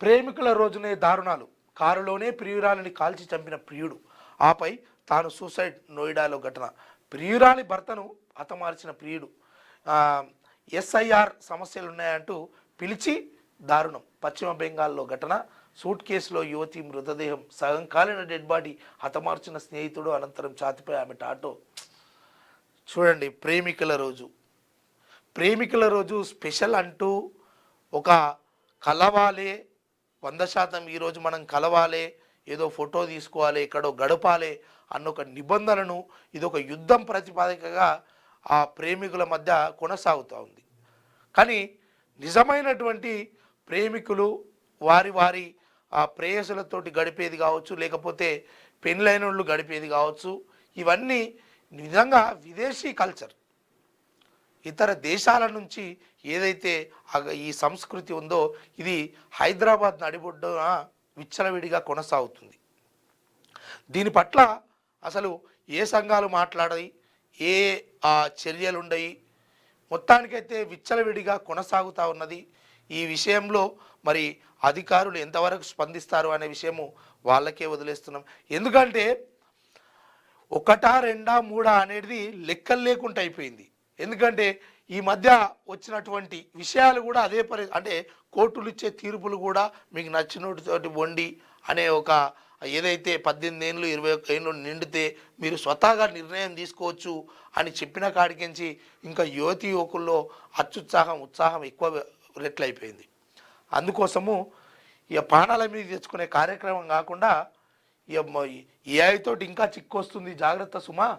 ప్రేమికుల రోజునే దారుణాలు. కారులోనే ప్రియురాలిని కాల్చి చంపిన ప్రియుడు. ఆపై తాను సూసైడ్. నోయిడాలో ఘటన. ప్రియురాలి భర్తను హతమార్చిన ప్రియుడు. ఆ, ఎస్ఐఆర్ సమస్యలున్నాయంటూ పిలిచి దారుణం. పశ్చిమ బెంగాల్లో ఘటన. సూట్ కేసులో యువతి మృతదేహం. సగం కాలిన డెడ్ బాడీ. హతమార్చిన స్నేహితుడు. అనంతరం ఛాతిపై ఆమె టాటో. చూడండి, ప్రేమికుల రోజు స్పెషల్ అంటూ ఒక కలవాలే 100% ఈరోజు మనం కలవాలే, ఏదో ఫోటో తీసుకోవాలి, ఎక్కడో గడపాలి అన్న ఒక నిబంధనను ఇది ఒక యుద్ధం ప్రతిపాదికగా ఆ ప్రేమికుల మధ్య కొనసాగుతూ ఉంది. కానీ నిజమైనటువంటి ప్రేమికులు వారి వారి ఆ ప్రేయసులతోటి గడిపేది కావచ్చు, లేకపోతే పెళ్ళైన వాళ్ళు గడిపేది కావచ్చు, ఇవన్నీ నిజంగా విదేశీ కల్చర్. ఇతర దేశాల నుంచి ఏదైతే ఈ సంస్కృతి ఉందో ఇది హైదరాబాద్ నడిబొడ్డున విచ్చలవిడిగా కొనసాగుతుంది. దీని పట్ల అసలు ఏ సంఘాలు మాట్లాడాయి, ఏ చర్యలు ఉండయి, మొత్తానికైతే విచ్చలవిడిగా కొనసాగుతూ ఉన్నది. ఈ విషయంలో మరి అధికారులు ఎంతవరకు స్పందిస్తారు అనే విషయము వాళ్ళకే వదిలేస్తున్నాం. ఎందుకంటే ఒకటా రెండా మూడా అనేది లెక్కలు లేకుండా అయిపోయింది. ఎందుకంటే ఈ మధ్య వచ్చినటువంటి విషయాలు కూడా అదే అంటే కోర్టులు ఇచ్చే తీర్పులు కూడా మీకు నచ్చినోటితోటి వండి అనే ఒక ఏదైతే 18 ఏళ్ళు 21 ఏళ్ళు నిండితే మీరు స్వతహాగా నిర్ణయం తీసుకోవచ్చు అని చెప్పిన కాడికించి ఇంకా యువతి యువకుల్లో ఉత్సాహం ఎక్కువ రెట్లు అయిపోయింది. అందుకోసము ఇక ప్రాణాల మీద తెచ్చుకునే కార్యక్రమం కాకుండా ఇక ఏఐ తోటి ఇంకా చిక్కొస్తుంది, జాగ్రత్త సుమా.